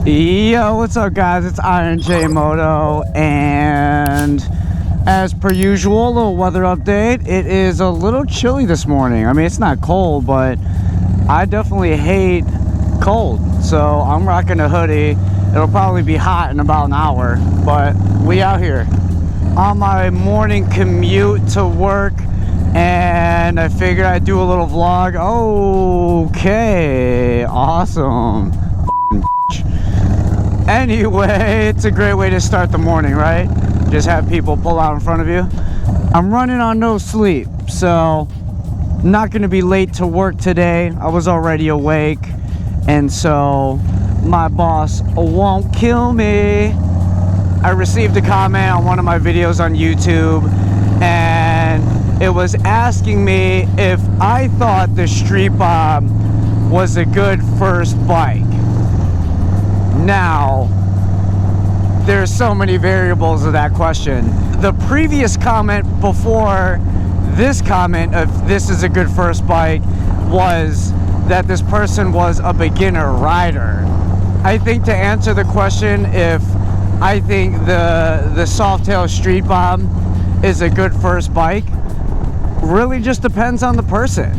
Yo, what's up guys? It's Iron J Moto, and as per usual, a little weather update. It is a little chilly this morning. I mean, it's not cold, but I definitely hate cold, so I'm rocking a hoodie. It'll probably be hot in about an hour, but we out here on my morning commute to work, and I figured I'd do a little vlog. Okay, awesome. Anyway, it's a great way to start the morning, right? Just have people pull out in front of you. I'm running on no sleep, so not gonna be late to work today. I was already awake, and so my boss won't kill me. I received a comment on one of my videos on YouTube, and it was asking me if I thought the Street Bob was a good first bike. Now, there's so many variables of that question. The previous comment before this comment of this is a good first bike was that this person was a beginner rider. I think to answer the question if I think the Softail Street Bob is a good first bike really just depends on the person.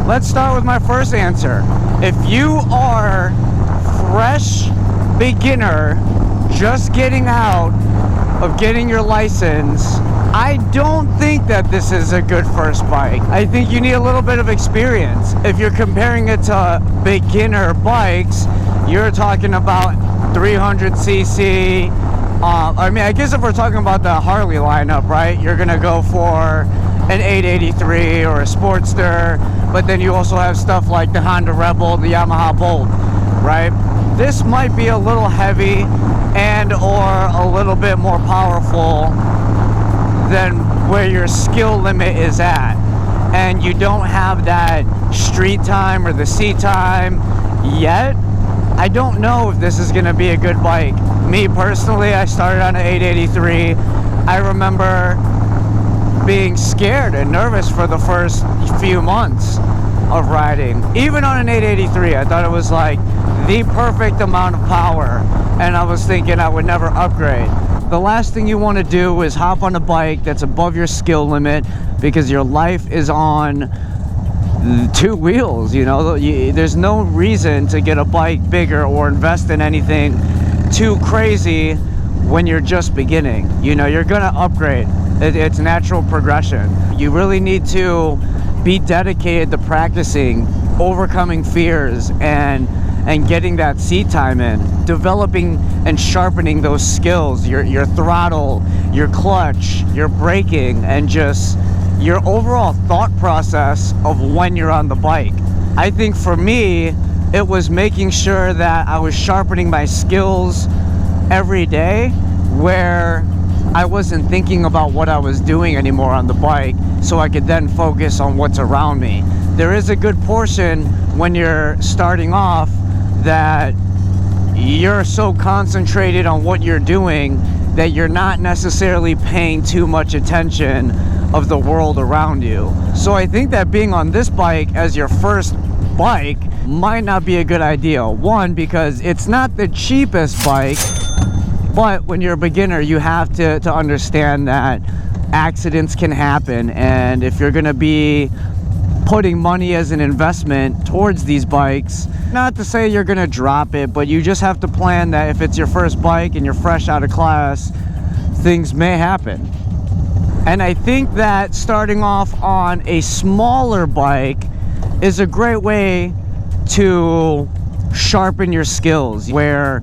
Let's start with my first answer. If you are fresh beginner, just getting out of getting your license, I don't think that this is a good first bike. I think you need a little bit of experience. If you're comparing it to beginner bikes, you're talking about 300cc. I mean, I guess if we're talking about the Harley lineup, right, you're gonna go for an 883 or a Sportster, but then you also have stuff like the Honda Rebel, the Yamaha Bolt, right? This might be a little heavy and or a little bit more powerful than where your skill limit is at, and you don't have that street time or the seat time yet. I don't know if this is going to be a good bike. Me personally, I started on an 883. I remember being scared and nervous for the first few months of riding. Even on an 883, I thought it was like the perfect amount of power, and I was thinking I would never upgrade. The last thing you want to do is hop on a bike that's above your skill limit, because your life is on two wheels. You know, there's no reason to get a bike bigger or invest in anything too crazy when you're just beginning. You know, you're gonna upgrade. It's natural progression. You really need to be dedicated to practicing, overcoming fears, and getting that seat time in, developing and sharpening those skills, your throttle, your clutch, your braking, and just your overall thought process of when you're on the bike. I think for me, it was making sure that I was sharpening my skills every day, where I wasn't thinking about what I was doing anymore on the bike, so I could then focus on what's around me. There is a good portion when you're starting off that you're so concentrated on what you're doing that you're not necessarily paying too much attention of the world around you. So I think that being on this bike as your first bike might not be a good idea. One, because it's not the cheapest bike, but when you're a beginner, you have to understand that accidents can happen, and if you're gonna be putting money as an investment towards these bikes, not to say you're gonna drop it, but you just have to plan that if it's your first bike and you're fresh out of class, things may happen. And I think that starting off on a smaller bike is a great way to sharpen your skills, where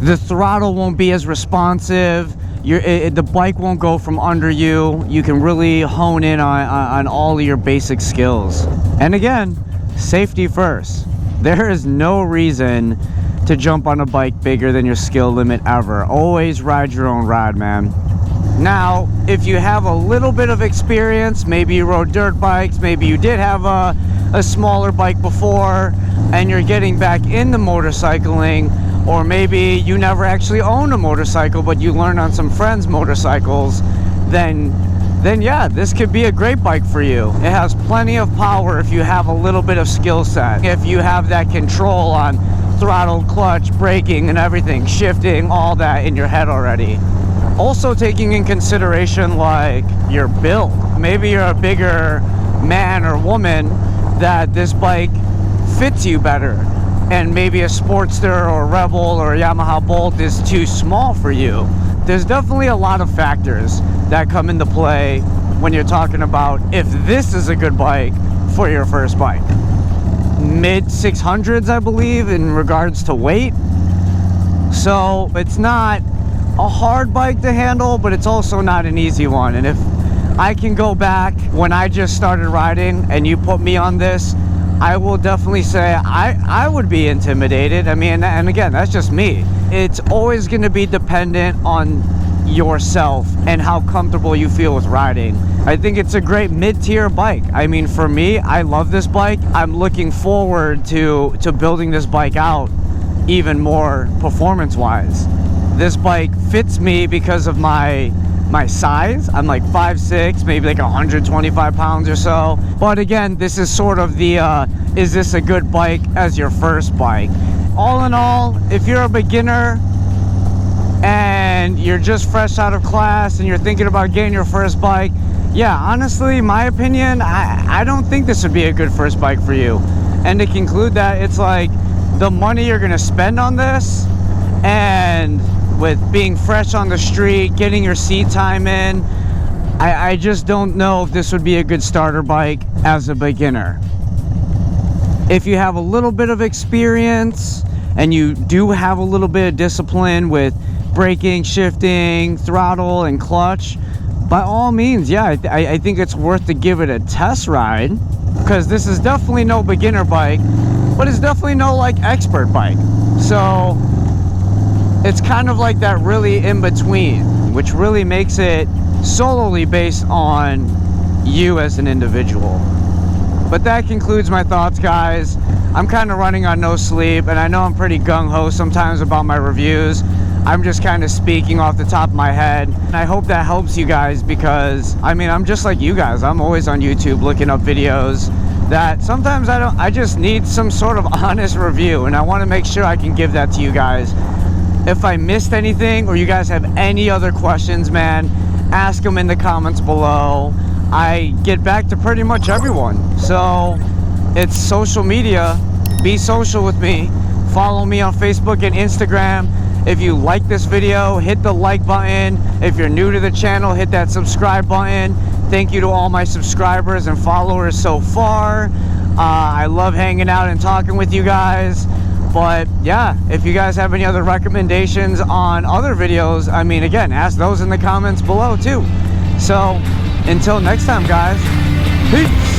the throttle won't be as responsive, the bike won't go from under you. You can really hone in on all of your basic skills. And again, safety first. There is no reason to jump on a bike bigger than your skill limit ever. Always ride your own ride, man. Now, if you have a little bit of experience, maybe you rode dirt bikes, maybe you did have a smaller bike before, and you're getting back into motorcycling, or maybe you never actually owned a motorcycle, but you learned on some friends' motorcycles, then yeah, this could be a great bike for you. It has plenty of power if you have a little bit of skill set. If you have that control on throttle, clutch, braking, and everything, shifting, all that in your head already. Also taking in consideration like your build. Maybe you're a bigger man or woman that this bike fits you better, and maybe a Sportster or Rebel or a Yamaha Bolt is too small for you. There's definitely a lot of factors that come into play when you're talking about if this is a good bike for your first bike. Mid 600s, I believe, in regards to weight. So it's not a hard bike to handle, but it's also not an easy one. And if I can go back when I just started riding and you put me on this, I will definitely say I would be intimidated. I mean, and again, that's just me. It's always going to be dependent on yourself and how comfortable you feel with riding. I think it's a great mid-tier bike. I mean, for me, I love this bike. I'm looking forward to building this bike out even more performance-wise. This bike fits me because of my size. I'm like 5'6", maybe like 125 pounds or so. But again, this is sort of the, is this a good bike as your first bike? All in all, if you're a beginner and you're just fresh out of class and you're thinking about getting your first bike, yeah, honestly, my opinion, I don't think this would be a good first bike for you. And to conclude that, it's like the money you're gonna spend on this, and with being fresh on the street, getting your seat time in, I just don't know if this would be a good starter bike as a beginner. If you have a little bit of experience and you do have a little bit of discipline with braking, shifting, throttle, and clutch, by all means, yeah, I think it's worth to give it a test ride, because this is definitely no beginner bike, but it's definitely no like expert bike. So it's kind of like that really in between, which really makes it solely based on you as an individual. But that concludes my thoughts, guys. I'm kind of running on no sleep, and I know I'm pretty gung-ho sometimes about my reviews. I'm just kind of speaking off the top of my head. And I hope that helps you guys, because I mean, I'm just like you guys. I'm always on YouTube looking up videos that sometimes I just need some sort of honest review, and I want to make sure I can give that to you guys. If I missed anything or you guys have any other questions, man, ask them in the comments below. I get back to pretty much everyone. So it's social media. Be social with me. Follow me on Facebook and Instagram. If you like this video, hit the like button. If you're new to the channel, hit that subscribe button. Thank you to all my subscribers and followers so far. I love hanging out and talking with you guys. But yeah, if you guys have any other recommendations on other videos, I mean, again, ask those in the comments below too. So until next time, guys, peace.